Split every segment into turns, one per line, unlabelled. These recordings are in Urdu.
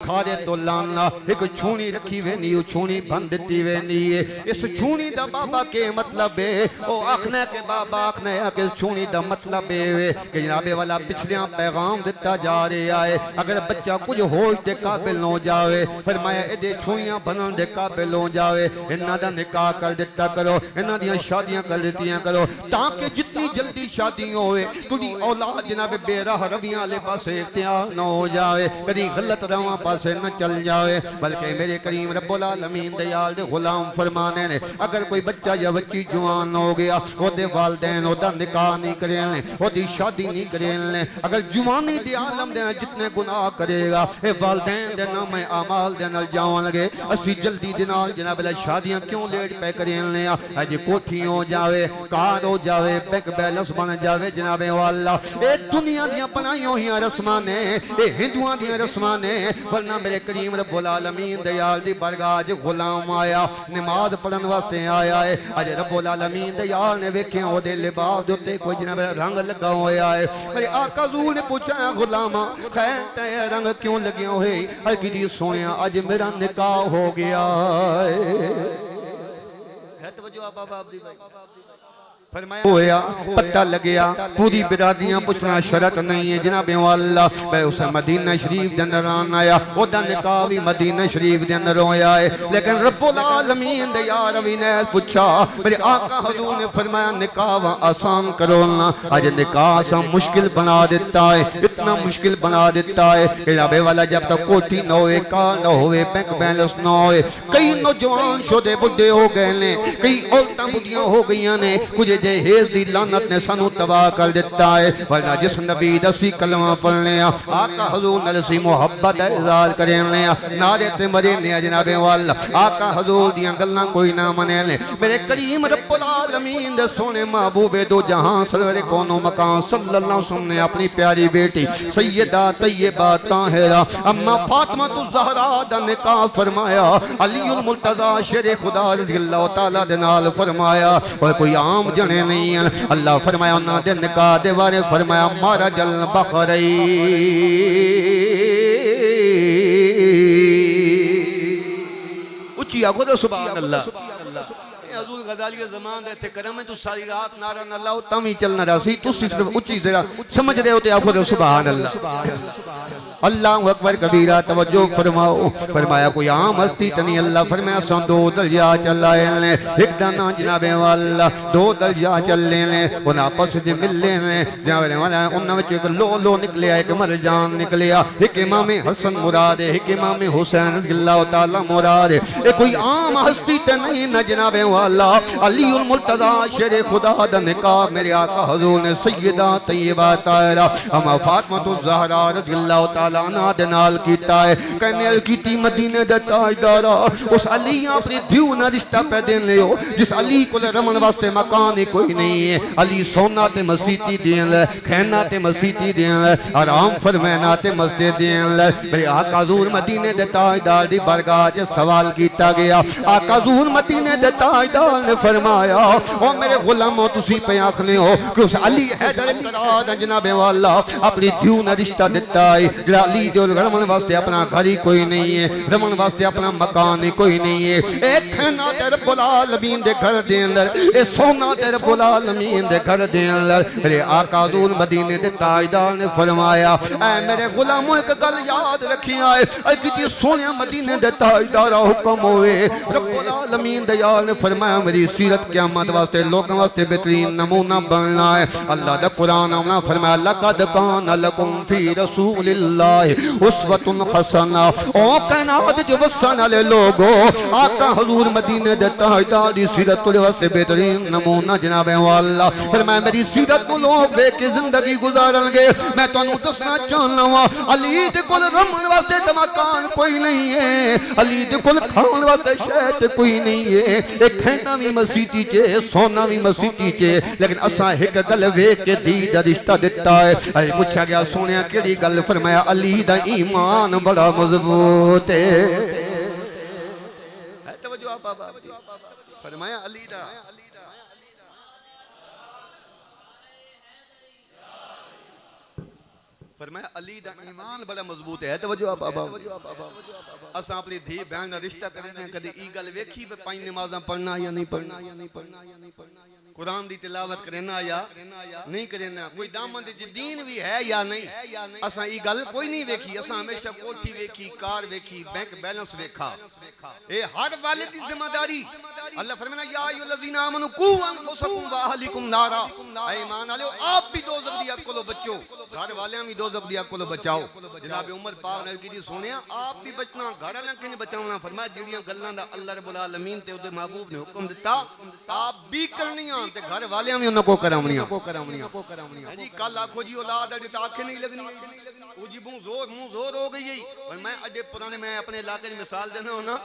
کھادے تو لانا ایک چھونی رکھی وینی چھونی بند دیتی وینی اس چھونی دا بابا کے مطلب ہے او آکھنے کے بابا آکھنے کہ اس چھونی دا مطلب ہے کہ جناب والا پچھلیاں پیغام دیتا جا رہے آئے اگر بچہ کچھ ہوش دے قابل ہو جاوے فرمایا ایدے چھونیاں بنن دے قابل ہو جاوے انہاں دا نکاح کر دیتا کرو انہاں دیاں شادیاں کر دیتیاں کرو تاکہ جتنی جلدی شادی ہوئے تُنی اولاد جناب بے راہ رویاں لے پاسے اختیار نہ ہو جاوے کدی غلط رواں پاسے نہ چل جاوے بلکہ میرے کریم رب العالمین دیال دے غلام فرمانے نے اگر کوئی بچہ یا بچی جوان ہو گیا وہ دے والدین وہ دا نکاح نہیں کریں لیں وہ دی شادی نہیں کریں لیں اگر جوانی دی عالم دے جتنے گناہ کرے گا اے والدین دے نام اعمال دے نل جاؤں لگے اسی جلدی دنال جناب اللہ شادیاں کیوں لیٹ پہ کریں لیں اج کوٹھی ہو جاوے کار ہو جاوے بیک بیلنس بن جاوے جناب والا اے دنیا دیاں پناہیوں ہیاں رسمانے اے ہندوان دیاں رسمانے ورنہ میرے کریم رب العالمین دیال دی برگاہ جو غلام آیا نماز پڑھن واسطے آیا ہے اج رب العالمین دیال نے ویکھیں او دے لباس جو تے کوئی جناب رنگ لگا ہویا ہے میرے آقا حضور نے پوچھا غلاما خیر تے رنگ کیوں لگے ہوئے ہر کی سونیا اج میرا نکاح ہو گیا ہے توجہ آپ آپ دی بھائی فرمایا ہویا پتہ لگیا پوری برادیاں پوچھنا شرط نہیں ہے جناب والا میں اسے مدینہ شریف دے اندر آیا او دا نکاح بھی مدینہ شریف دے اندر ہویا ہے لیکن رب العالمین دے یا روی نے پوچھا میرے آقا حضور نے فرمایا نکاح آسان کرو نا آج نکاح آسان مشکل بنا دیتا ہے اتنا مشکل بنا دیتا ہے کہ جناب والا جب تک کوٹھی نہ ہوئے کار نہ ہوئے بینک بیلنس نہ ہوئے کئی نوجوان شدے بڑھے ہو گئے نے کئی عورتاں بڑھیاں ہو گئیاں نے کچھ جہیز دی لعنت نے سانو تباہ کر دیتا ہے ورنہ جس نبی دسی کلمہ پڑھنے آقا حضور نلسی محبت اظہار کرنے نعرے تے مرنے جناب والا آقا حضور دیاں گلاں کوئی نہ منے لے میرے کریم رب العالمین دے سونے محبوب دو جہاں سرور کون و مکان صلی اللہ علیہ وسلم نے اپنی پیاری بیٹی سیدہ طیبہ طاہرہ اما فاطمہ الزہرا دا نکاح فرمایا علی المرتضی شیر خدا رضی اللہ تعالیٰ دے نال فرمایا اور کوئی عام جنے نہیں ہے اللہ فرمایا انہاں دے نکاح دے بارے فرمایا مارا جل بخری اچھی آگو دے سبحان اللہ حضور غزالی زمان دے تھے کرم ہے تو ساری رات نارن اللہ تامی چلنا رہا تو صرف اچھی ذرا سمجھ رہے ہوتے آگو دے سبحان اللہ اللہ اکبر کبیرہ توجہ فرماؤ فرمایا کوئی عام ہستی تنی اللہ فرمایا سن دو درجہ چلائے لیں ایک دانا جناب والا دو درجہ چل لیں انہاں آپس دے مل لیں جناب والا انہاں وچ ایک لو نکلیا ایک مرجان نکلیا ایک امام حسن مراد ہے ایک امام حسین رضی اللہ تعالی مراد ہے کوئی عام ہستی تے نہیں نہ جناب والا علی المرتضی شیر خدا دا نکاح میرے آقا حضور نے سیدہ طیبہ طاہرہ اما فاطمہ الزہرا رضی اللہ تعالی عنہ دے نال کیتا ہے کہنے کیتی مدینے دے تاجدارا اس علی اپنی دیو نہ رشتہ پہ دین لے ہو جس علی کو لے رمن واسطے مکان ہی کوئی نہیں ہے علی سونا تے مسیتی دین لے کھینا تے مسیتی دین لے آرام فرمینا تے مسجد دین لے میرے آقا حضور مدینے دے تاجدار دی برگاہ جے سوال کیتا گیا آقا حضور مدینے دے تاجدار نے فرمایا او میرے غلاموں تسی پہ آنکھنے ہو کہ اس علی حیدر قرار جناب والا اپنی دیو نہ رشتہ دیتا ہے علی جو رمن واسطے اپنا گھری کوئی نہیں ہے رمن واسطے اپنا مکان کوئی نہیں ہے ایک کھینا تے رب العالمین دے گھر دے اندر اے سونا تے رب العالمین دے گھر دے اندر میرے آقا حضور مدینے دے تاجدار نے فرمایا اے میرے غلاموں ایک گل یاد رکھی آئے اے کتی سونے مدینے دے تاجدار حکم ہوئے رب العالمین دے یار نے فرمایا میری سیرت قیامت واسطے لوگوں واسطے بہترین نمونہ بننا ہے اللہ دے قرآن نے فرمایا لقد کان لکم فی رسول اللہ اسوۃ حسنہ او کائنات جو وسن والے لوگو آقا حضور مدینے دے تاجدار دی سیرت کے واسطے بہترین نمونہ جناب والا فرمایا میری سیرت کو لوگ دیکھ کے زندگی گزارن گے میں تانوں دسنا چاہنا وا علی دے کول رمن واسطے مکان کوئی نہیں ہے علی دے کول کھان واسطے شے کوئی نہیں ہے ایک کھینا بھی مسیتی چے سونا بھی مسیتی چے لیکن اساں ایک گل ویکھ کے دی دا رشتہ دیتا ہے اے پوچھا گیا سونیا کیڑی گل فرمایا علی دا ایمان بڑا مضبوط ہے توجہ آپ فرمایا علی دا فرمایا علی دا ایمان بڑا مضبوط ہے توجہ بابا اساں اپنی دھی بہن دا رشتہ کرنے کدی ای گل ویکھی پانچ نمازاں پڑھنا یا نہیں پڑھنا قرآن دی تلاوت کرنا یا نہیں کرنا کوئی دامن دی دین بھی ہے یا نہیں اساں ای گل کوئی نہیں ویکھی اساں ہمیشہ کوٹھی ویکھی کار ویکھی بینک بیلنس ویکھا اے ہر والد دی ذمہ داری اللہ فرمانا یا ایھا الذین آمنوا قوا انفسکم واہلیکم نارا اے ایمان والو آپ بھی دوزخ دی اگ کولو بچو گھر والیاں بھی دوزخ دی اگ کولو بچاؤ جناب عمر پاک نے کہی سونیا آپ بھی بچنا گھر والوں کے نہیں بچاونا فرمایا جڑیاں گلاں دا اللہ رب العالمین تے اودے محبوب نے حکم دیتا آپ بھی کرنیاں تے گھر والیاں بھی انہاں کو کرامنیاں جی کل آکھو جی اولاد ہے تے آنکھیں نہیں لگنی وہ جی منہ زور ہو گئی ہے اور میں اجے پرانے میں اپنے علاقے میں مثال دینا ہونا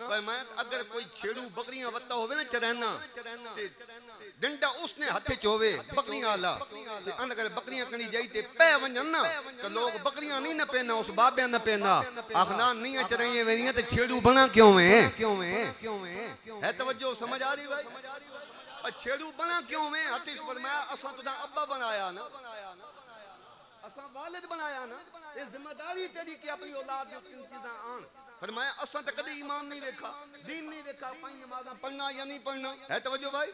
پر میں اگر کوئی چھیڑو بکریاں وتا ہوے نا چرنا ڈنڈا اس نے ہتھے چ ہوے بکریاں والا تے اگر بکریاں کنی جائی تے پے ونجن نا تے لوگ بکریاں نہیں نہ پینا اس بابیاں نہ پینا آخنا نہیں چرائیاں ویندیاں تے چھیڑو بنا کیوں ہے توجہ سمجھ آ رہی بھائی چھیڑو بنا کیوں میں حدیث فرمایا اساں تو ابا بنایا نا اساں والد بنایا نا یہ ذمہ داری تیری کہ اپنی اولاد میں کن چیزاں آن فرمایا اساں تے کدی ایمان نہیں دیکھا دین نہیں دیکھا پانچ نمازاں پڑھنا یا نہیں پڑھنا ہے توجہ بھائی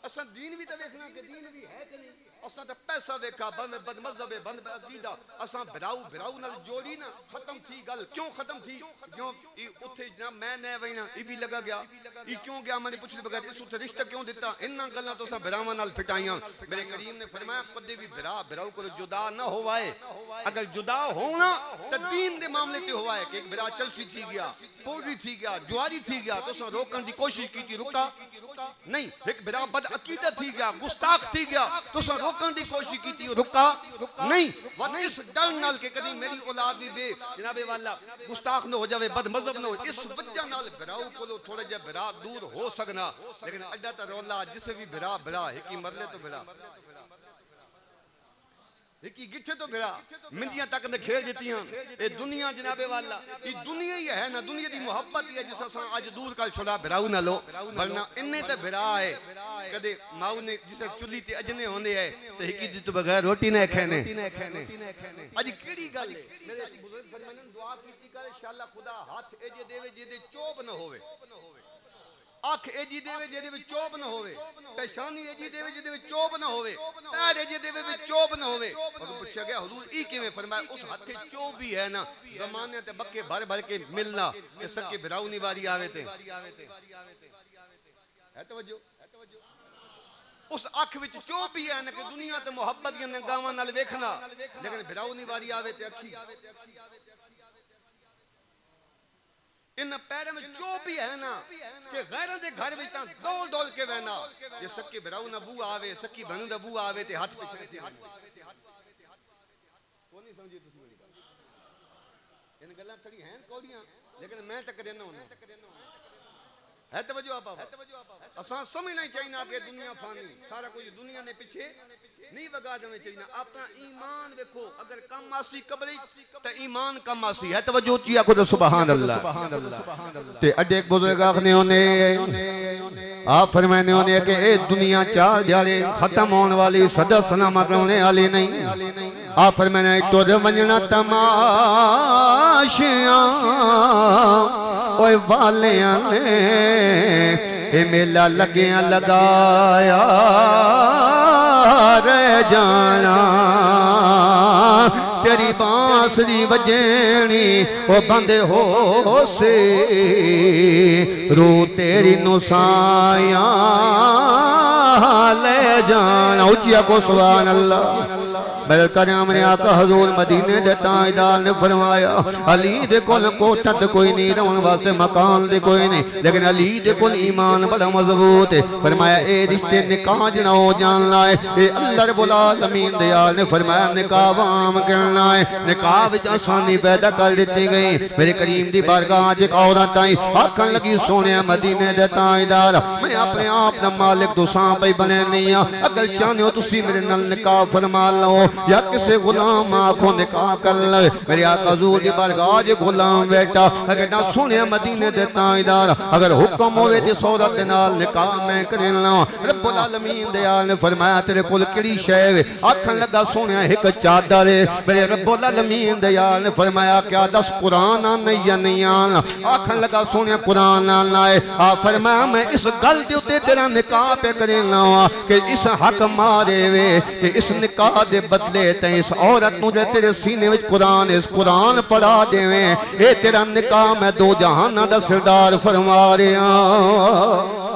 اساں دین بھی تے دیکھنا کہ دین بھی ہے کہ نہیں اساں تے پیسہ دیکھا بند بد مذہب بند عقیدہ اساں بھراؤ نال جوڑی نا ختم تھی گل کیوں ختم تھی کیوں اوتھے جناب میں نہ وینا ای بھی لگا گیا ای کیوں گیا میں نے پوچھ بغیر اس تے رشتہ کیوں دیتا انہاں گلاں تو اساں بھراواں نال پھٹائیاں میرے کریم نے فرمایا کدی بھی بھراؤ کو جدا نہ ہووائے اگر جدا ہونا تے دین دے معاملے تے ہووائے کہ ایک بھرا چلسی تھی گیا پوری تھی گیا جواری تھی گیا تو اساں روکن دی کوشش کیتی رکا نہیں ایک بھرا بد عقیدہ تھی گیا گستاخ تھی گیا تو اساں روکن دی کوشش کیتی رکا نہیں ورنہ اس ڈر نال کہ کدی میری اولاد بھی بے جناب والا گستاخ نہ ہو جاوے بد مذہب نہ ہو اس وجہ نال بھراؤ کولو تھوڑا جا بھرا دور ہو سکنا لیکن اڈا تا رولا جسے بھی بھرا ایک ہی مرلے تو بھرا ایک ہی گٹھے تو بھرا مندیاں تک نے کھیل دیتی ہیں اے دنیا جناب والا یہ دنیا ہی ہے نا دنیا دی محبت ہی ہے جس اساں اج دور کل چھڑا بھراؤ نہ لو ورنہ اننے تے بھرا ہے کدے ماؤ نے جسے چلی تے اجنے ہوندے ہے تے ہکی دی تو بغیر روٹی نہ کھانے اج کیڑی گل ہے میرے بزرگ فرمانے دعا کیتی کر انشاءاللہ خدا ہاتھ ایجے دے جے دے چوب نہ ہوے آنکھ ایجی دے وے جے دے وچ چوب نہ ہوے پیشانی ایجی دے وے جے دے وچ چوب نہ ہوے پیر ایجی دے وے چوب نہ ہوے اور پوچھا گیا حضور ای کیویں فرمایا اس ہتھے چوب بھی ہے نا زمانے تے بکے بھر کے ملنا کہ سکے بھراؤ نہیں واری آوے تے ہے توجہ اس اکھ وچ چوب بھی ہے نا کہ دنیا تے محبت دی نگاہاں نال ویکھنا لیکن بھراؤ نہیں واری آوے تے اکھی ان پیرے میں جو بھی ہے نا کہ غیروں دے گھر میں ڈول کے وینا یہ سکی بھراؤ نہ بو آوے سکی بھنو نہ بو آوے تے ہاتھ پچھے کون نہیں سمجھی تسی میری بات ان گلاں کھڑی ہیں کوڑیاں لیکن میں ٹک دینا ہوں ہے توجہ آپ اساں سمجھنا چاہیے کہ دنیا فانی سارا کچھ دنیا نے پیچھے نہیں وگا دینا چاہیے اپنا ایمان دیکھو اگر کم آسی قبری تے ایمان کم آسی ہے توجہ چیا کو سبحان اللہ تے اڈے ایک بزرگ آخنے ہونے آپ فرمانے ہونے کہ اے دنیا چار دیارے ختم ہونے والی صدا سلامت ہونے والی نہیں آپ فرمانے تو ونجنا تماشیاں اوے والیاں نے اے میلہ لگیاں لگایا رہ جانا تیری بانسری بجینی او بندے ہو سے رو تیری نسائیاں لے جانا اچھیا کو سبحان اللہ بل کرام نے آقا حضور مدینے دے تاجدار نے فرمایا علی دے کول کوٹھت کوئی نہیں رون واسطے مکان دے کوئی نہیں لیکن علی دے کول ایمان بڑا مضبوط ہے فرمایا اے رشتے نکاح جنا ہو جان لائے اے اللہ رب العالمین دیال نے فرمایا نکاح عام کرنا ہے نکاح وچ آسانی پیدا کر دیتی گئی میرے کریم دی بارگاہ وچ ایک عورت آئی آکھن لگی سونے مدینے دے تاجدار میں اپنے آپ دا مالک تو ساں پئی بنے نہیں اگر چاہنے ہو تسی میرے نال نکاح فرما لو یا کسے غلام آنکھوں نکاح کر لے میرے آقا حضور دی بارگاہ جے غلام بیٹا اگر نہ سنے مدینے دے تاجدار اگر حکم ہوئے تے صورت نال نکاح میں کرن لا رب العالمین دے آل نے فرمایا تیرے کول کیڑی شے وے آکھن لگا سونیا ایک چادر ہے میرے رب العالمین دے آل نے فرمایا کیا دس قرآن نہیں یا نہیں آنا آکھن لگا سونیا قرآن نہ ہے فرمایا میں اس گل دے تے تیرا نکاح پہ کرن لا کہ اس حق مارے وے کہ اس نکاح دے بدلے تے اس عورت نو جے تیرے سینے وچ قرآن اس قرآن پڑھا دیویں اے تیرا نکاح میں دو جہاناں دا سردار فرما رہا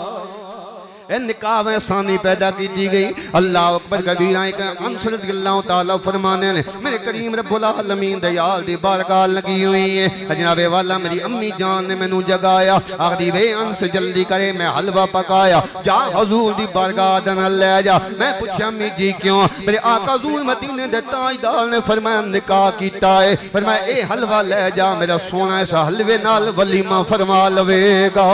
اے نکاح میں آسانی پیدا کی دی گئی اللہ اکبر کبیرہ ایک انس رضی اللہ تعالیٰ فرمانے لیں میرے کریم رب العالمین دیال دی بارگاہ لگی ہوئی ہے جناب والا میری امی جان نے میں نو جگایا آخری وے انس جلدی کرے میں حلوہ پکایا جا حضور دی بارگاہ دن لے جا میں پوچھا امی جی کیوں میرے آقا حضور مدینے دے تاجدار نے فرمایا نکاح کیتا ہے فرمایا اے حلوہ لے جا میرا سونا ایسا حلوے نال ولیمہ فرما لوے گا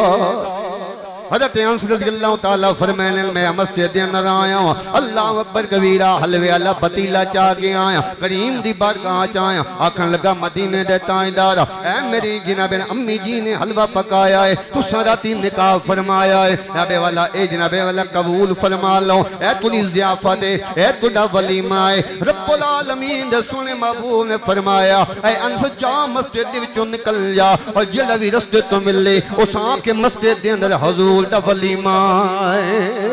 حضرت انس رضی اللہ تعالیٰ فرمانے میں مسجد دے اندر آیا ہوں اللہ اکبر کبیرہ حلوے اللہ پتیلا چاہ کے آیا کریم دی بارگاہ چایا آکھن لگا مدینے دے تاجدار اے میری جناب امی جی نے حلوہ پکایا ہے تو سراتی نکاح فرمایا ہے جناب والا اے جناب والا قبول فرما لو اے تنی ضیافت ہے اے تنی ولیمہ ہے رب العالمین دے سونے محبوب نے فرمایا اے انس جا مسجد دے وچوں نکل جا اور جلوی بھی رستے تو ملے اس آنکھ کے مسجد دے اندر حضور دا ولیمہ ہے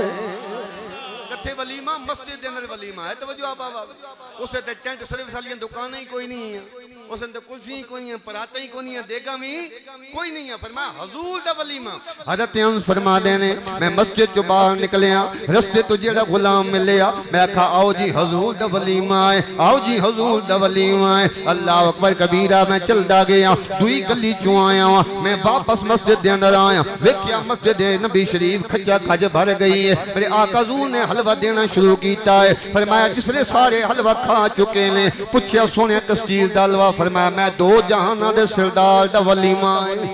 کتھے ولیمہ مسجد دے اندر ولیمہ ہے توجہ آپ اسے تے ٹینٹ سروس والی دکانیں ہی کوئی نہیں ہے اسے تے کلسی ہی کوئی نہیں ہے پراتے ہی کوئی نہیں ہے دیگا میں کوئی نہیں ہے فرمایا حضور دا ولیمہ حضرت انس فرما دینے میں مسجد جو باہر نکلیا رستے تو جڑا غلام ملیا میں کہا آؤ جی حضور دا ولیمہ ہے آؤ جی حضور دا ولیمہ ہے اللہ اکبر کبیرہ میں چلدا گیا دوئی گلی چوں آیا ہوں میں واپس مسجد دے اندر آیا ویکھیا مسجد نبی شریف کھجا کھج بھر گئی ہے میرے آقا حضور نے حلوہ دینا شروع کیتا ہے فرمایا جس نے سارے حلوہ کھا چکے نے پوچھیا سونے کسٹیل دا حلوہ فرمایا میں دو جہاناں دے سردار دا ولیمہ ہے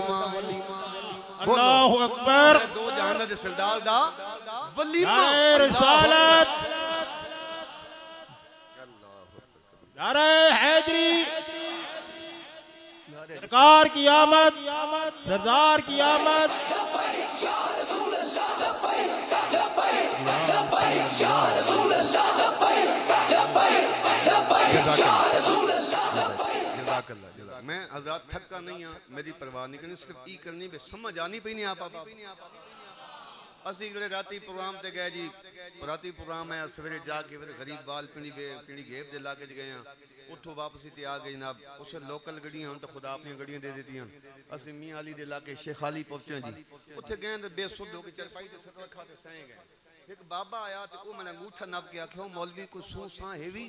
اللہ اکبر
دو جہاناں دے سردار دا ولیمہ
نعرہ رسالت نعرہ حیدری سرکار کی آمد سردار کی آمد
میں حضرات تھکا نہیں ہاں میری پرواہ نہیں کرنی صرف ای کرنی بے سمجھ آنی پہ نہیں آپ اسی گلے راتی پروگرام تے گئے جی راتی پروگرام ہے سویرے جا کے غریب بال پینی گھیب دے لاکے گئے ہیں اتھو واپسی تے آ گئی جناب اسے لوکل گڑیاں ہم تو خدا اپنی گڑیاں دے دیتی ہیں اسی میاں علی دے لاکے شیخ علی پہنچے جی اتھے گئے بے سود ہو کے چرپائی دے سر رکھا تے سائیں گئے ایک بابا آیا تو وہ میں نے انگوٹھا نب کیا کہ مولوی کو سو ساں ہیوی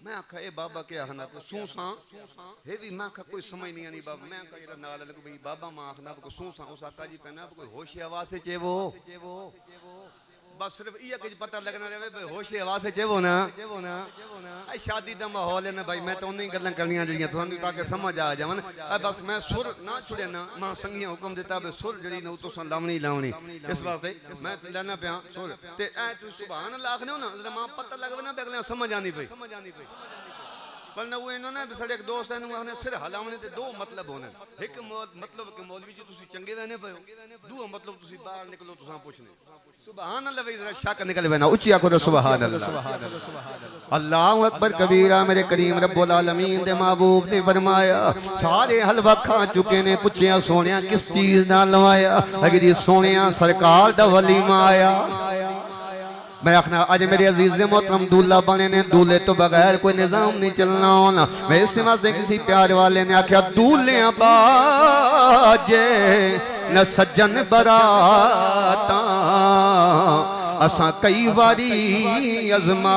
میں آکھا اے بابا کیا ہنا کو سو ساں ہیوی میں آکھا کوئی سمجھ نہیں آنی بابا میں آکھا یہ نالا لگو بھئی بابا ماں آکھنا کو سو ساں اس آکھا جی پہنا کوئی ہوشی آواز سے چیوو بس صرف یہ کچھ پتہ لگنا رہے بھئی ہوشی آواز سے چیوو نا اے شادی دا ماحول ہے نا بھائی میں تو انہیں گلن کرنیاں جڑیاں تو انہیں تاکہ سمجھ آ جاون بس میں سر نہ چھڑے نا ماں سنگیاں حکم دیتا بھئی سر جڑی نہ تو سن لاونی لاونی اس واسطے میں لینا پیا سر تے اے تو سبحان اللہ آکھنے ہو نا ماں پتہ لگنا بے اگلے سمجھ آنی پئی ورنہ وہ انہوں نے سڑے ایک دوست ہیں انہوں نے سر حلاونے سے دو مطلب ہونے ایک مطلب کہ مولوی جو تسی چنگے رہنے پہ ہو دو مطلب تسی باہر نکلو تو ساں پوچھنے سبحان اللہ وی ذرا شاک نکل بینا اچھی آکھو تو سبحان اللہ اللہ اکبر کبیرہ میرے کریم رب العالمین دے محبوب نے فرمایا سارے حلوہ کھا چکے نے پوچھیا سونیا کس چیز نہ لوایا اگر یہ سونیا سرکار دا ولیمہ آیا میں اخنا آج میرے عزیز محترم دولہ بنے نے دولے تو بغیر کوئی نظام نہیں چلنا ہونا میں اس سمجھ دیں کسی پیار والے نے آکھیا دولیاں باجے نہ سجن براتا اساں کئی واری ازمایا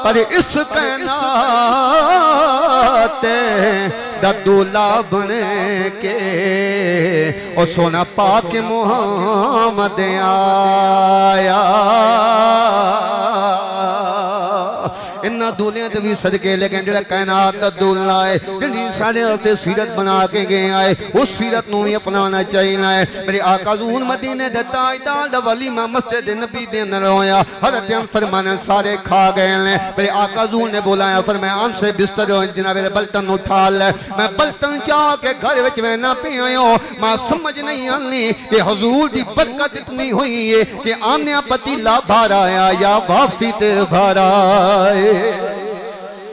پر اس کائنات دا دولہ بنے کے او سونا پاک محمد آیا انہاں دولیاں تے بھی صدقے لیکن جڑا کائنات دا دولنا ہے جنہی سارے ہوتے سیرت بنا کے گئے آئے اس سیرت نو ہی اپنانا چاہینا ہے میرے آقا حضور مدینے دے تاجدار دا ولیمہ مسجد نبی دے اندر ہویا حضرت ہم فرمانے سارے کھا گئے ہیں میرے آقا حضور نے بولایا فرمایا آن سے بستر ہو جناب بلتن اٹھا لے میں بلتن چاہ کے گھر وچ میں نہ پی ہوں ماں سمجھ نہیں آنی کہ حضور دی برکت اتنی ہوئی ہے کہ آنیا پتیلا بھار آیا یا واپسی تے بھار آئے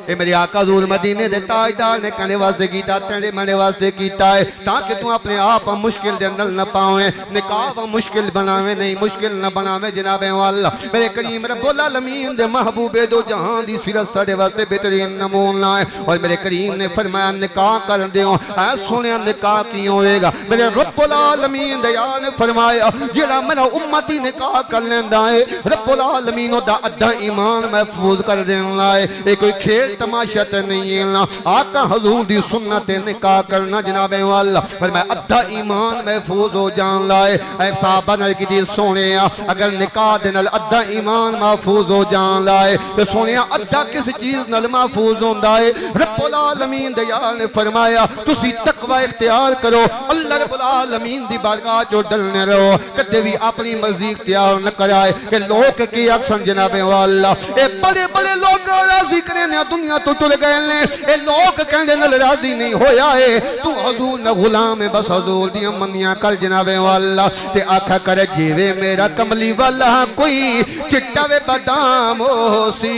اے میرے آقا حضور مدینے دے تاجدار نے کہنے واسطے کیتا تیرے مانے واسطے کیتا ہے تاکہ تو اپنے آپ مشکل دے اندر نہ پاویں نکاح مشکل بناویں نہیں مشکل نہ بناویں جناب والا میرے کریم رب العالمین دے محبوب دو جہان دی سیرت ساڈے واسطے بہترین نمونہ ہے اور میرے کریم نے فرمایا نکاح کر دیو اے سونیا نکاح کی ہوئے گا میرے رب العالمین دے نے فرمایا جڑا میرا امتی نکاح کر لیندا ہے رب العالمین دا ادھا ایمان محفوظ کر دینا ہے اے کوئی کھیل تماشا تے نہیں ہے آقا حضور دی سنت نکاح کرنا جناب والا فرمایا ادھا ایمان محفوظ ہو جان لائے اے صحابہ نے کی سونے اگر نکاح دے نال ادھا ایمان محفوظ ہو جان لائے تو سونے ادھا کس چیز نال محفوظ ہوندا ہے رب العالمین دے یار نے فرمایا تسی تقوی اختیار کرو اللہ رب العالمین دی بارگاہ جو ڈرنے رہو کدے بھی اپنی مرضی اختیار نہ کرائے کہ لوگ کی اکثر جناب والا اے بڑے بڑے لوگ راضی کرنے دنیا تو تر گئے لیں اے لوگ کہنے نل راضی نہیں ہویا ہے تو حضور نہ غلام ہے بس حضور دیا منیاں کر جناب والا تے آکھا کر جیوے میرا کملی والا کوئی چٹا وے بادام ہو سی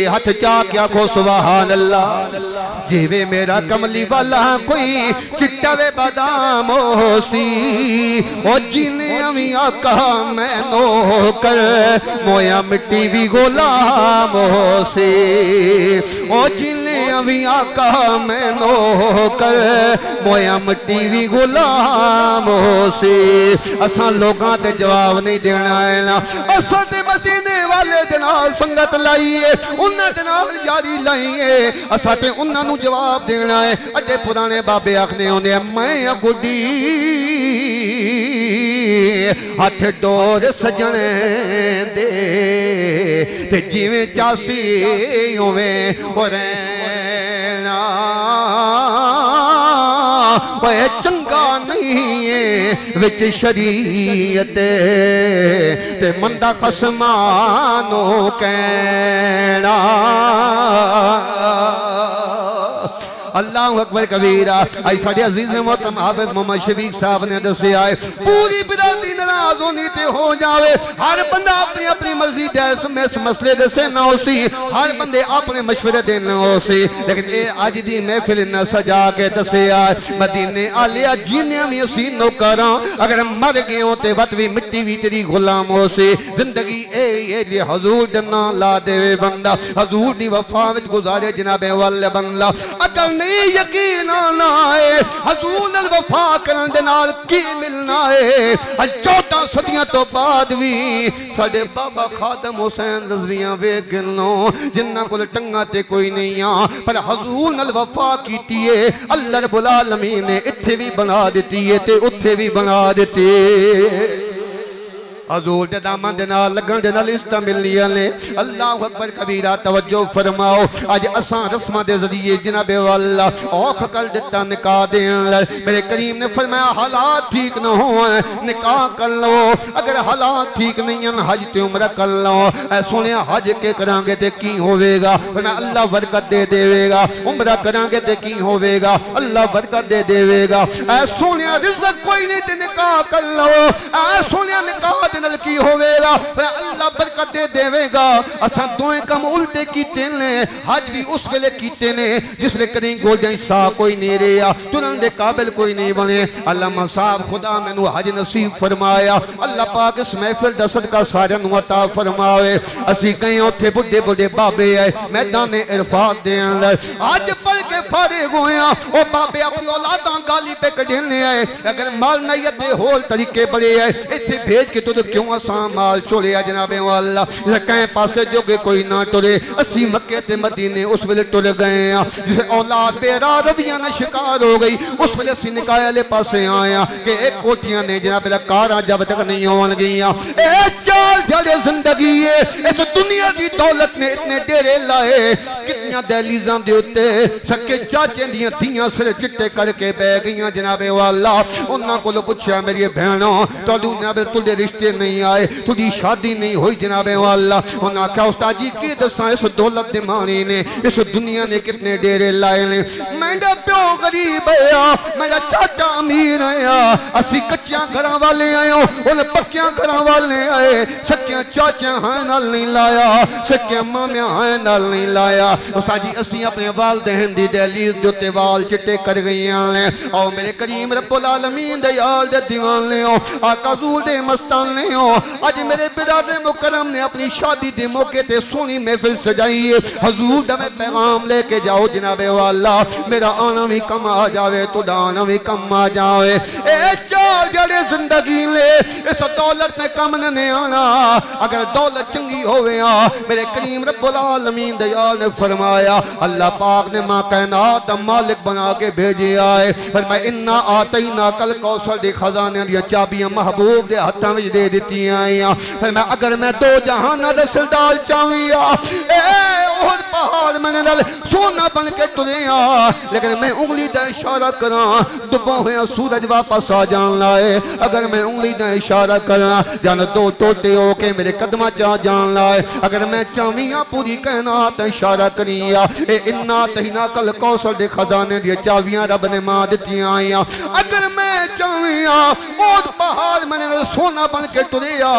ہاتھ چاک یا کھو سبحان اللہ جیوے میرا کملی والا کوئی چٹا وے بادام ہو سی او جینے ہمیں آقا میں نو کر مویا مٹی بھی غلام ہو سی او جنہیں ابھی آقا میں نو کر مویا مٹی بھی غلام ہو سی اساں لوگاں تے جواب نہیں دینا ہے نا اساں تے مدینے والے دنال سنگت لائیے انہاں دنال یاری لائیے اساں تے انہاں نو جواب دینا ہے اجے پرانے بابے آکھنے ہونے میں گڈی ہاتھ ڈور سجنے دے تے جیویں چاسی ہوئے اور رینا وہ چنگا نہیں ہے وچ شریعت تے مندہ خسمانو کہنا اللہ اکبر کبیرہ آئی ساڑھے عزیز محترم حافظ محمد شفیق صاحب نے دسے آئے پوری برادری ناراض ہونی تے ہو جاوے ہر بندہ اپنی اپنی مرضی دے اس مسئلے دسے نہ ہو سی ہر بندے اپنے مشورے دے نہ ہو سی لیکن اے آج دی محفل نہ سجا کے دسے آئے مدینے آلیا جینے میں اسی نوکراں اگر مر گئے ہوتے وقت بھی مٹی بھی تیری غلام ہو سی زندگی اے لئے حضور دنا لا دے بندہ حضور دی وفاوت گزارے جناب والے بندہ اگر نہیں یقین آنا ہے حضور نال وفا کرن دے نال کی ملنا ہے 14 صدیاں تو بعد بھی ساڈے بابا خادم حسین رضویاں ویکھنو جنہاں کول ٹنگاں تے کوئی نہیں آ پر حضور نال وفا کیتی ہے اللہ رب العالمین نے اتھے بھی بنا دیتی ہے تے اتھے بھی بنا دیتی ہے حضور دے دامن دے نال لگن دے نال استا ملنیاں نے اللہ اکبر کبیرہ توجہ فرماؤ آج اساں رسمہ دے ذریعے جناب والا اوکھ کر دیتا نکاح دین میرے کریم نے فرمایا حالات ٹھیک نہ ہوئے نکاح کر لو اگر حالات ٹھیک نہیں ہیں حج تے عمرہ کر لو اے سونیا حج کے کرانگے تے کی ہوئے گا فرمایا اللہ برکت دے دے گا عمرہ کرانگے تے کی ہوئے گا اللہ برکت دے دے گا اے سونیا رزق کوئی نہیں تے نکاح کر لو اے سونیا نکاح نل کی ہوئے گا اللہ برکت دے دے گا اساں دوئے کم الٹے کیتے نے حج بھی اس ویلے کیتے نے جس لئے کریں گول جائیں سا کوئی نہیں رہا تنان دے قابل کوئی نہیں بنے اللہ صاحب خدا میں نو حج نصیب فرمایا اللہ پاک اس محفل دا صدقہ سارن عطا فرماوے اسی کہیں اتھے بڑے بڑے بابے آئے میدان عرفات دے اندر آج پڑھ کے فارغ ہویا او بابے اپنی اولاداں گالی پہ کڑھنے آئے اگر مال نیت دے ہول طریقے بڑے آئے اتھے بھیج کے تو کیوں اساں مال چھوڑیا جناب والا کہیں پاسے جو کہ کوئی نہ ٹرے اسی مکے تے مدینے اس ویلے ٹر گئے ہیں جسے اولاد بے راہ رویاں نہ شکار ہو گئی اس ویلے اسی نکاح لے پاسے آیا کہ ایک کوٹیاں نے جناب کاراں جب تک نہیں ہون گئیاں اے چال جڑے زندگی ہے اس دنیا دی دولت نے اتنے ڈیرے لائے کتنیاں دہلیزاں دے اتے سکے چاچے دیاں دھیاں سر چٹے کر کے بہ گئیاں جناب والا انہاں کو لو پوچھا میری بہنوں تو دنیا میں تُلے رشتے نہیں آئے تُلی شادی نہیں ہوئی جناب والا انہاں کہا استاد جی کی دساں اس دولت دے مانی نے اس دنیا نے کتنے ڈیرے لائے نے میرا پیو غریب ہے میرا چاچا امیر ہے اسی کچیاں گھراں والے آئے انہیں پکیاں گھراں والے آئے سکیاں چاچیاں ہائیں نال نہیں لایا سکیاں مامیاں ہائیں نال نہیں لایا استاد جی اسی اپنے والدین دی دہلیز جو تے وال چٹے کر گئیاں نے او میرے کریم رب العالمین دے یال دے دیوان لے ہو آقا زول دے مستان لے ہو آج میرے برادر مکرم نے اپنی شادی دے موقع تے سونی محفل سجائی ہے حضور دا میں پیغام لے کے جاؤ جناب والا میرا آنا بھی کم آ جاوے تو آنا بھی کم آ جاوے اے چار جڑے زندگی لے اس دولت نے کم نے آنا اگر دولت چنگی ہوئے میرے کریم رب العالمین دیال نے فرمایا اللہ پاک نے ماں کائنات مالک بنا کے بھیجی آئے فرمایا انا آتینا کل کوثر دی خزانے دیا چابیاں محبوب دے ہتھاں وچ دے دیتی آئیاں فرمایا اگر میں دو جہانہ دے سلدال چاہیاں اے احد پہاڑ میں نل سونا بن کے تلیا لیکن میں انگلی دا اشارہ کراں دبوں ہویا سورج واپس آ جان لائے اگر میں انگلی دا اشارہ کراں جان دو ٹوٹے ہو کے میرے قدمہ چاہ جان لائے اگر میں چاہیاں پوری کائنات اشارہ کریا اے انا تہینا کل کوثر دے خزانے دے چاویاں رب نے ماں دیتی آئیاں اگر میں چاہیاں احد پہاڑ میں نل سونا بن کے تلیا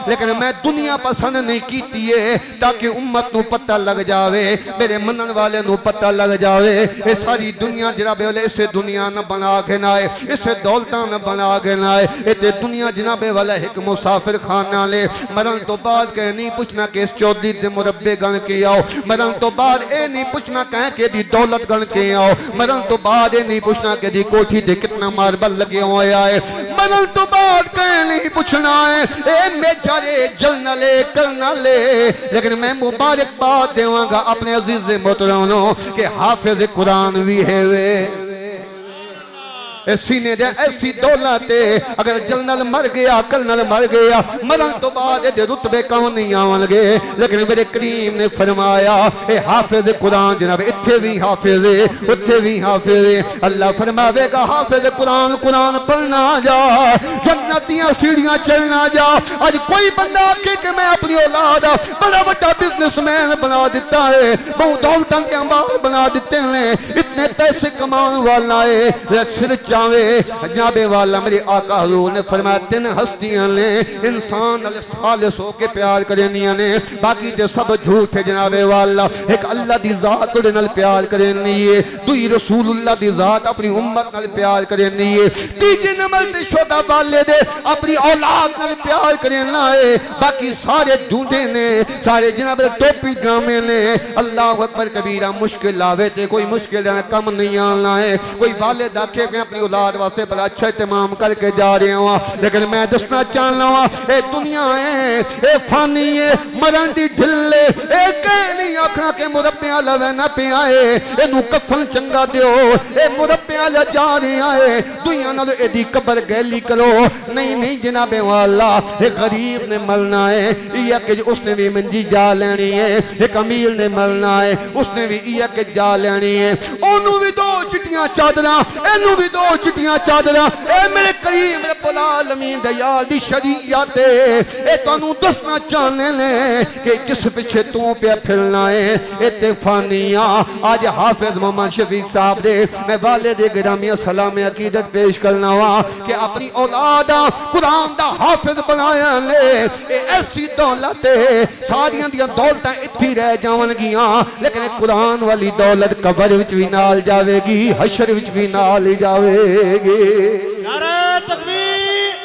لیکن میں دنیا پسند نہیں کیتی ہے تاکہ امت نو پتہ لگ جاوے میرے منن والے نو پتہ لگ جاوے اے ساری دنیا جناب والے اسے دنیا نہ بنا کے نائے اسے دولتاں نہ بنا کے نائے اے تے دنیا جناب والا ایک مسافر خانہ لے مرن تو بعد کہے نہیں پوچھنا کہ اس چودی دے مربے گن کے آؤ مرن تو بعد اے نہیں پوچھنا کہیں کہ دی دولت گن کے آؤ مرن تو بعد اے نہیں پوچھنا کہ دی کوٹھی دے کتنا ماربل لگے ہوئے آئے مرن تو بعد کہیں نہیں پوچھنا ہے اے میں جارے جلنا لے کرنا لے لیکن میں مبارک بات دیواں گا اپنے عزیز محترموں کہ حافظ قرآن بھی ہے وے سینے دے ایسی دولت اگر جلنل مر گیا کلنل مر گیا مرن تو بعد دے رتبے کون نہیں آون گے لیکن میرے کریم نے فرمایا اے حافظ قرآن جناب اتھے بھی حافظ اتھے بھی حافظ اللہ فرماوے گا حافظ قرآن قرآن پڑھنا جا جنتیاں سیڑیاں چلنا جا آج کوئی بندہ آکے کہ میں اپنی اولاد بڑا بڑا بزنس مین بنا دیتا ہے بہت دولتاں کے انبار بنا دیتے ہیں اتنے پیسے کمان والا ہے سر جناب والا میری آقا حضور نے فرمایا تین ہستیاں لیں انسان خالص ہو کے پیار کرنیاں نے باقی جو سب جھوٹ ہے جناب والا ایک اللہ دی ذات دے نال پیار کرنی ہے دوئی رسول اللہ دی ذات اپنی امت نال پیار کرنی ہے تیجے نمبر تے شہداء والے دے اپنی اولاد نال پیار کرنا ہے باقی سارے جھوٹے نے سارے جناب ٹوپی جامے نے اللہ اکبر کبیرہ مشکل آوے تے کوئی مشکل کم نہیں آنا ہے کوئی والد آکھے کہ اپنی اولاد واسطے بڑا اچھا اہتمام کر کے جا رہے ہوں لیکن میں دسنا چاہنا ہوں اے دنیا ہے اے فانی ہے مرن دی ڈھلے اے کہنی آکھاں کے مربیاں لوے نہ پہ آئے اے نو کفن چنگا دیو اے مربیاں لے جا رہے آئے دنیا نالو اے دی قبر گیلی کرو نہیں جناب والا اے غریب نے ملنا ہے یہ کہ اس نے بھی منجی جا لینی ہے ایک امیر نے ملنا ہے اس نے بھی یہ کہ جا لینی ہے انہوں بھی دو چٹیاں چادرہ انہوں بھی دو چٹیاں چادرہ اے میرے کریم رب العالمین دیال دی شریعت اے تو انہوں دسنا چاہنے لیں کہ کس پچھے تو پہ پھرنا ہے اتفانیاں آج حافظ محمد شفیق صاحب دے میں والد گرامی سلام عقیدت پیش کرنا ہوا کہ اپنی اولادہ قرآن دا حافظ بنایا لے اے ایسی دولت ساریاں دیا دولتیں اتھی رہ جاون گیاں لیکن قرآن والی دولت قبر وچ بھی نال جاوے گی حشر وچ بھی نال جاوے گی
نعرہ تکبیر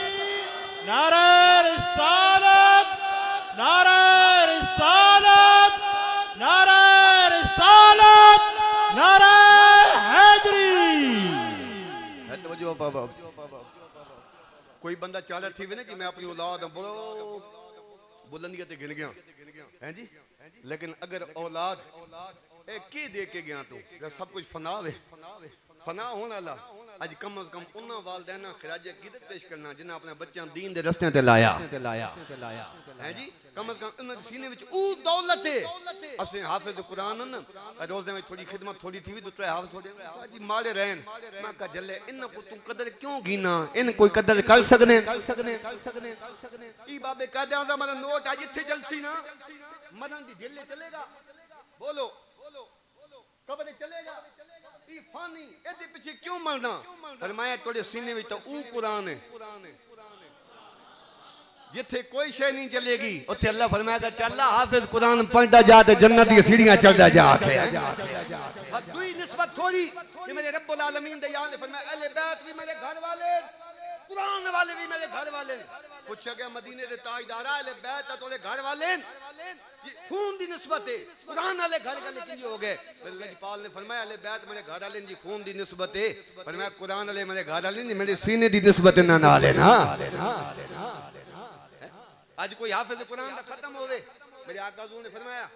نعرہ رسالت نعرہ رسالت نعرہ رسالت نعرہ حیدری
کوئی بندہ چاہتا تھی نا کہ میں اپنی اولاد بلندیاں تے گن گیا ہیں جی لیکن اگر اولاد اے کی دے کے گیا تو سب کچھ فنا ہوئے فنا ہونا اللہ اج کم از کم انہاں والدینہ خراج عقیدت پیش کرنا جنہاں اپنے بچیاں دین دے رستے تے لایا ہیں جی کم از کم انہاں سینے وچ او دولت ہے اسے حافظ قرآن نا روزے میں تھوڑی خدمت تھوڑی تھی تو ترے حافظ تھوڑے جی مارے رہن میں کہا جلے انہاں کو تم قدر کیوں گینا ان کوئی قدر کر سکنے ای بابے کہہ دے آنزا مدن نوٹ آج اتھے جلسی نا مدن دی جلے چلے گا بولو قبر چلے گا ای فانی ایدے پیچھے کیوں مرنا فرمایا توڑے سینے میں تو او قرآن ہے جتھے کوئی شے نہیں چلے گی اتھے اللہ فرمایا کہ چلا حافظ قرآن پڑھتا جاتے جنت دی سیڑھیاں چڑھتا جاتے دوئی نسبت تھوڑی کہ میرے رب العالمین دے یاد فرمایا اہل بیت بھی میرے گھر والے قرآن والے بھی میرے گھر والے پوچھا گیا مدینے دے تاجدارا اہل بیت ہے توڑے گھر والے خون دی نسبت ہے قرآن والے گھر کا لیکن جو ہو گئے اللہ جی پال نے فرمایا اہل بیت میرے گھر والے جی خون دی نسبت ہے فرمایا قرآن والے میرے گھر والے نہیں میرے سینے دی نسبت نہ نالے نا آج کوئی حافظ قرآن دا ختم ہوئے میرے آقا حضور نے فرمایا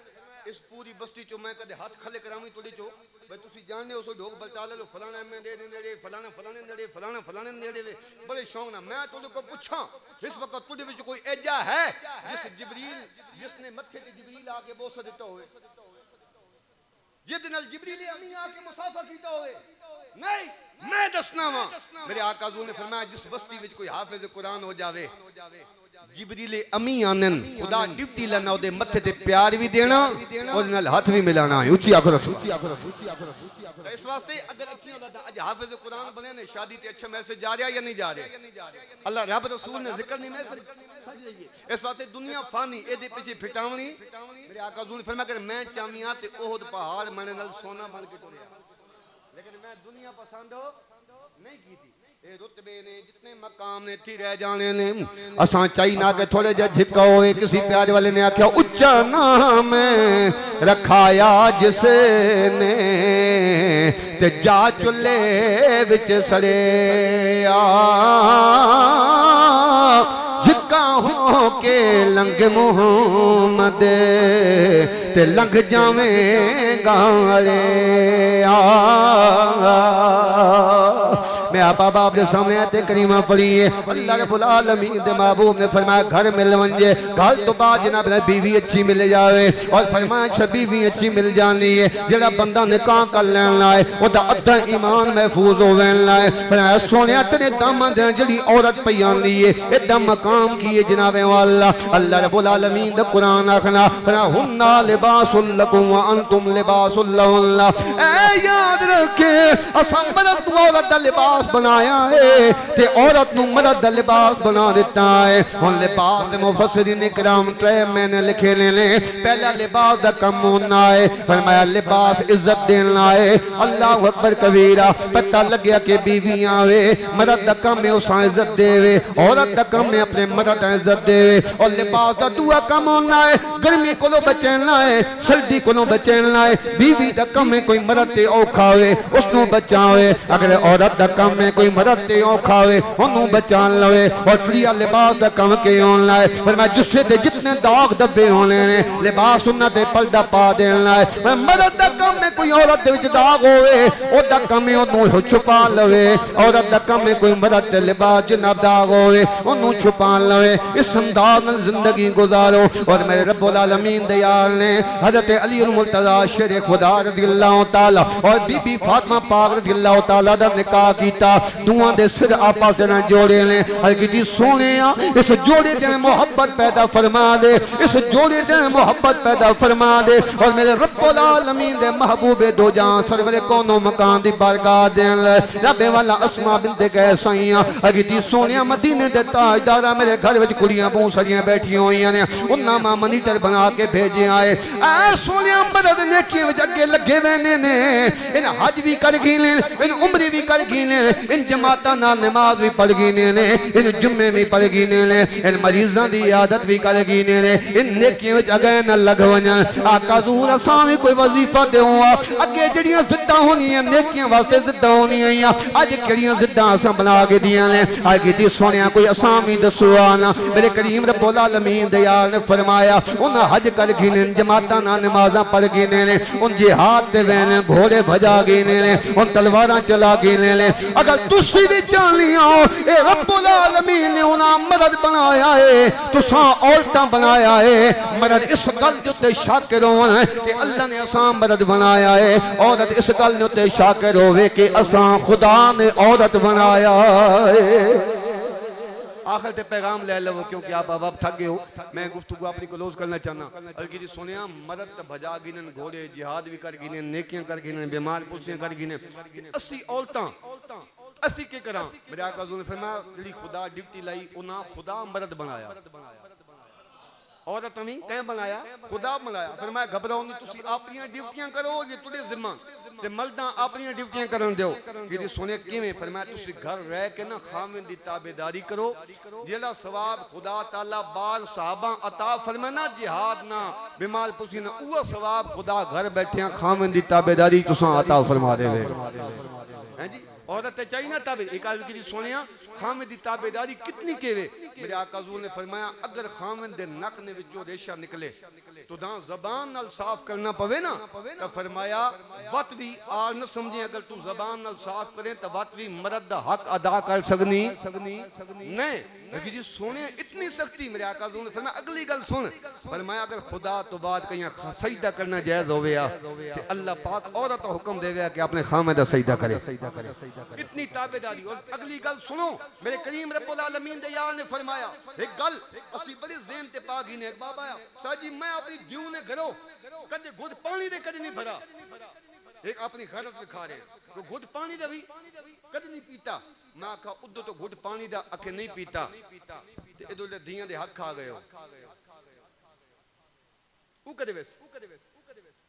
اس پوری بستی چو میں کدے ہاتھ کھلے کرامی توڑی چو بھئی تسی جاننے ہو سو ڈھوک بلتا لے لو فلانا میں دے دے فلانا فلانے دے فلانا فلانے دے بڑے شوق نہ میں توڑے کو پوچھا اس وقت توڑے وچ کوئی ایجا ہے جس نے متھے تے جبریل آ کے بوسہ دیتا ہوئے جدنال جبریل امی آ کے مسافہ کیتا ہوئے نہیں میں دسنا ہاں میرے آقا حضور نے فرمایا جس بستی وچ کوئی حافظ قرآن ہو جاوے جبریل امی آنن خدا ڈیوٹی لینا دے متھے تے پیار بھی دینا اور نال ہاتھ بھی ملانا ہے اچھی آکھو رسول اس واسطے اگر اچھی اولاد اج حافظ قرآن بنے نے شادی تے اچھا میسج جا رہا یا نہیں جا رہا اللہ رب رسول نے ذکر نہیں میں اس واسطے دنیا فانی اے دے پیچھے پھٹاونی میرے آقا حضور نے فرمایا کہ میں چاہیاں تے احد پہاڑ میں نال سونا بن کے ٹریا لیکن میں دنیا پسند نہیں کی تھی رتبے نے جتنے مقام نے تھی رہ جانے نے اساں چاہینا کہ تھوڑے جا جھکا ہوئے کسی پیارے والے نے آکھیا اچھا نام رکھایا جس نے تے جا چلے وچ سڑے جھکا ہو کے لنگ محمد تے لنگ جاویں گارے میں آپ آپ کے سامنے آتے کریمہ پڑھیے اللہ رب العالمین دے محبوب نے فرمایا گھر مل ونجے گھر تو بعد جناب نے بیوی اچھی مل جاوے اور فرمایا چھا بیوی اچھی مل جانی ہے جڑا بندہ نکاح کر لین لائے وہ دا ادھا ایمان محفوظ ہو وین لائے فرمایا سونے تیرے دامن دے جڑی عورت پیان لیے ادھا مقام کیے جناب والا اللہ رب العالمین دے قرآن آخنا فرمایا ہننا لباس لکم وانتم لباس اللہ اے یاد رکھے اسان مرد عورت دا لباس بنایا ہے تے عورت نو مرد دا لباس بنا دیتا ہے ہن لباس مفسرین اکرام ترے میں نے لکھے لے پہلا لباس دا کم ہونا ہے فرمایا لباس عزت دینا ہے اللہ اکبر کبیرہ پتہ لگیا کہ بیوی آوے مرد دا کم ہے اساں عزت دے وے عورت دا کم ہے اپنے مرد عزت دے وے اور لباس دا دعا کم ہونا ہے گرمی کو لو بچینا ہے سردی کو لو بچینا ہے بیوی دا کم ہے کوئی مرد تے اوکھا ہوئے اس نو بچاوے اگر عورت دا کم ہے کوئی مرد تے اوکھاوے انہوں بچان لوے اور تریا لباس دا کم کے ہون لائے فرمایا جسے دے جتنے داغ دبے ہونے نے لباس انہاں تے پردہ پا دین لائے مرد دا کم ہے کوئی عورت دے وچ داغ ہوئے او دا کم ہے انہوں چھپا لوے عورت دا کم ہے کوئی مرد دے لباس جناب داغ ہوئے انہوں چھپا لوے اس انداز زندگی گزارو اور میرے رب العالمین دیال نے حضرت علی المرتضی شیر خدا رضی اللہ تعالی اور بی بی فاطمہ پاک رضی اللہ تعالی دا نکاح کیتا دعاں دے سر آپس دینا جوڑے لیں ہلکی جی سونے اس جوڑے دینا محبت پیدا فرما دے اس جوڑے دینا محبت پیدا فرما دے اور میرے رب العالمین دے محبوب دو جان سرور کونوں مکان دی بارگاہ دین لے رب والا اسماء بنت قیسیاں ہلکی جی سونے مدینے دے تاجدارا میرے گھر وچ کڑیاں بوں سڑیاں بیٹھی ہوئی ہیں انہاں ماں منیٹر بنا کے بھیجے آئے اے سونے مدد نیکی وچ اگے لگے وینے نے ان حج بھی کر گینے ان عمری بھی کر گینے ان جماعتاں نال نماز بھی پڑھ گینے نے ان جمعے بھی پڑھ گینے نے ان مریضاں دی عادت بھی کر گینے نے ان نیکیاں وچ اگے نہ لگ ونجن آقا حضور اساں بھی کوئی وظیفہ دیواں اگے اگے جڑیاں زداں ہونیاں نیکیاں واسطے زداں ہونیاں اج کیڑیاں زداں اساں بنا کے دیاں نے اگے دی سونیا کوئی اسامی دسو آنا میرے کریم رب العالمین دے یار نے فرمایا انہاں حج کر گئے جماعتاں نہ نمازاں پڑھ گئے نے ان جہاد دے وین گھوڑے بھجا گئے نے ان تلواراں چلا گئے نے اگر تسی بھی جانیاں اے رب العالمین نے انہاں مرد بنایا ہے تساں عورتاں بنایا ہے مرد اس گل جو تے شاکر ہون کہ اللہ نے اساں مرد بنایا ہے عورت اس گل جو تے شاکر ہوے کہ اساں خدا نے عورت بنایا ہے آخر تے پیغام لے لو کیونکہ آپ اب تھک گئے ہو میں گفتگو اپنی کلوز کرنا چاہنا بلکہ جی سنیا مرد بھجا گئے گھوڑے جہاد بھی کر گئے نیکیاں کر گئے بیمار پرسیاں کر گئے اسی عورتاں اسی کے کراں میرے آقا حضور نے فرمایا جڑی خدا ڈیوٹی لائی انہاں خدا مرد بنایا عورت نہیں کہیں بنایا خدا بنایا فرمایا گھبراؤ نہیں تسی اپنی ڈیوٹیاں کرو یہ تھوڑے ذمہ تے مرداں اپنی ڈیوٹیاں کرن دیو کہ سونے کیویں فرمایا تسی گھر رہ کے نا خاوند دی تابعداری کرو جیلا ثواب خدا تعالی بال صحابہ عطا فرمانا جہاد نہ بیمار پوسی نہ وہ ثواب خدا گھر بیٹھے خاوند دی تابعداری تساں عطا فرما دے وے ہیں جی عورت چاہیے نا تابع ایک آدمی کی سونیا خامد دی تابعداری کتنی کیوے میرے آقا حضور نے فرمایا اگر خامد دے نک نے وچوں ریشہ نکلے تو داں زبان نال صاف کرنا پوے نا تو فرمایا وقت بھی آر نہ سمجھیں اگر تو زبان نال صاف کریں تو وقت بھی مرد دا حق ادا کر سکنی نہیں لیکن جی سونے اتنی سختی میرے آقا حضور نے فرمایا اگلی گل سن فرمایا اگر خدا تو بعد کہیں سجدہ کرنا جائز ہویا کہ اللہ پاک عورت حکم دے گیا کہ اپنے خامد سجدہ کرے اتنی تابعداری اور اگلی گل سنو میرے کریم رب العالمین دے یار نے فرمایا ایک گل اسی بڑی ذہن تے پا گئی نے ایک بابا شاہ جی میں اپنی دیوں نے گھروں کدے گھٹ پانی دے کدے نہیں بھرا ایک اپنی غیرت دکھا رہے تو گھٹ پانی دا بھی کدے نہیں پیتا میں کہا ادھو تو گھٹ پانی دا اکھے نہیں پیتا تے ادھو لے دیاں دے حق کھا گئے ہو او کدے ویس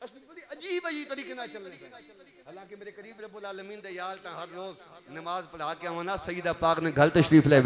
اس میں بڑی عجیب طریقے نہ چل رہے ہیں حالانکہ میرے قریب رب العالمین دے یار تا ہر روز نماز پڑھا کے آنا سیدہ پاک نے گھر تشریف لے